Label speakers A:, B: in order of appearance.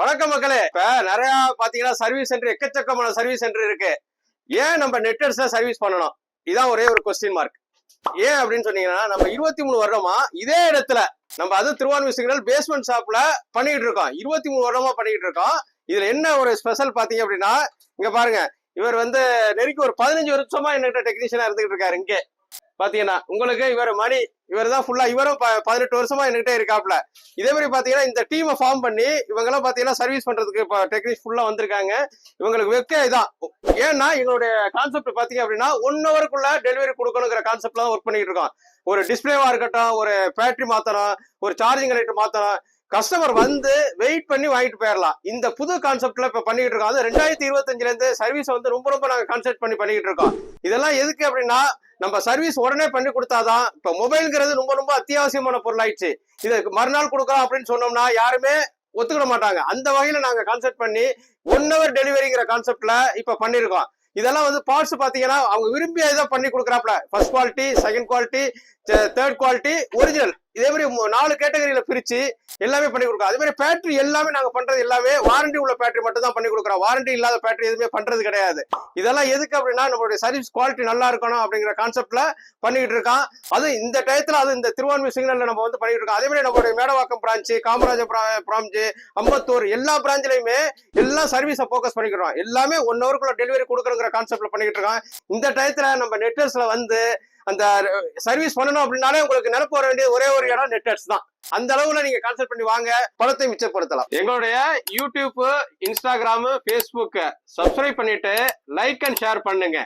A: வணக்கம் மக்களே. இப்ப நிறைய பாத்தீங்கன்னா சர்வீஸ் சென்டர், எக்கச்சக்கமான சர்வீஸ் சென்டர் இருக்கு. ஏன் நம்ம நெட்டர்ஸ்ல சர்வீஸ் பண்ணணும்? இதான் ஒரே ஒரு கொஸ்டின் மார்க். ஏன் அப்படின்னு சொன்னீங்கன்னா, நம்ம 23 வருடமா இதே இடத்துல நம்ம அது திருவான்மியூர் சிக்னல் பேஸ்மெண்ட் ஷாப்ல பண்ணிட்டு இருக்கோம். 23 வருடமா பண்ணிட்டு இருக்கோம். இதுல என்ன ஒரு ஸ்பெஷல் பாத்தீங்க அப்படின்னா, இங்க பாருங்க, இவர் நெருக்கி ஒரு 15 வருஷமா என்கிட்ட டெக்னீஷியனா இருந்துகிட்டு இருக்காரு. இங்கே பாத்தீங்கன்னா உங்களுக்கு இவர் மணி, இவர் தான் ஃபுல்லா, இவரும் 18 வருஷமா என்கிட்ட இருக்காப்ல. இதே மாதிரி பாத்தீங்கன்னா இந்த டீமை ஃபார்ம் பண்ணி இவங்க எல்லாம் பாத்தீங்கன்னா சர்வீஸ் பண்றதுக்கு இப்ப டெக்னீஷியன் ஃபுல்லா வந்திருக்காங்க. இவங்களுக்கு வெக்க இதான். ஏன்னா எங்களுடைய கான்செப்ட் பாத்தீங்க அப்படின்னா 1 ஹவருக்குள்ள டெலிவரி கொடுக்கணுங்கிற கான்செப்ட்ல தான் ஒர்க் பண்ணிட்டு இருக்கோம். ஒரு டிஸ்பிளேவா இருக்கட்டும், ஒரு பேட்டரி மாத்தணும், ஒரு சார்ஜிங் லைட் மாத்தணும், கஸ்டமர் வெயிட் பண்ணி வாங்கிட்டு போயிடலாம். இந்த புது கான்செப்ட்ல இப்ப பண்ணிட்டு இருக்கோம். அது 2025ல இருந்து சர்வீஸ் ரொம்ப நாங்க கான்செப்ட் பண்ணிட்டு இருக்கோம். இதெல்லாம் எதுக்கு அப்படின்னா, நம்ம சர்வீஸ் உடனே பண்ணி கொடுத்தாதான். இப்ப மொபைல்ங்கிறது ரொம்ப அத்தியாவசியமான பொருள் ஆயிடுச்சு. இதை மறுநாள் கொடுக்கலாம் அப்படின்னு சொன்னோம்னா யாருமே ஒத்துக்கிட மாட்டாங்க. அந்த வகையில நாங்க கான்செப்ட் பண்ணி 1 ஹவர் டெலிவரிங்கிற கான்செப்ட்ல இப்ப பண்ணிருக்கோம். இதெல்லாம் பார்ட்ஸ் பாத்தீங்கன்னா அவங்க விரும்பி இதை பண்ணி கொடுக்குறாப்ல. First quality, second quality, third quality, original, இதே மாதிரி 4 கேட்டகரியில பிரிச்சு எல்லாமே பண்ணி கொடுக்குறோம். அதே மாதிரி பேட்டரி எல்லாமே நாங்க பண்றது எல்லாமே வாரண்டி உள்ள பேட்டரி மட்டும் தான் பண்ணி கொடுக்குறோம். வாரண்டி இல்லாத பேட்டரி எதுவுமே பண்றது கிடையாது. இதெல்லாம் எதுக்கு அப்படின்னா, நம்மளுடைய சர்வீஸ் குவாலிட்டி நல்லா இருக்கணும் அப்படிங்கிற கான்செப்ட்ல பண்ணிட்டு இருக்கோம். அது இந்த டயத்துல, அது இந்த திருவான்மியூர் சிக்னல்ல நம்ம பண்ணிட்டு இருக்கோம். அதே மாதிரி நம்மளுடைய மேடவாக்கம் பிரான்ச்சு, காமராஜர் பிரான்ச்சு, அம்பத்தூர், எல்லா பிரான்ச்லயுமே எல்லாம் சர்வீஸை போக்கஸ் பண்ணிக்கிறோம். எல்லாமே 1 ஹவருக்குள்ள டெலிவரி கொடுக்கணுங்கிற கான்செப்ட்ல பண்ணிட்டு இருக்கோம். இந்த டயத்துல நம்ம நெட்வொர்க்ஸ்ல அந்த சர்வீஸ் பண்ணணும் அப்படின்னாலே உங்களுக்கு நினைப்பு வர வேண்டிய ஒரே ஒரு இடம் நெட்வொர்க்ஸ் தான். அந்த அளவுல நீங்க கான்செப்ட் பண்ணி வாங்க, பணத்தை மிச்சப்படுத்தலாம். எங்களுடைய யூடியூப், இன்ஸ்டாகிராம், பேஸ்புக் சப்ஸ்கிரைப் பண்ணிட்டு லைக் அண்ட் ஷேர் பண்ணுங்க.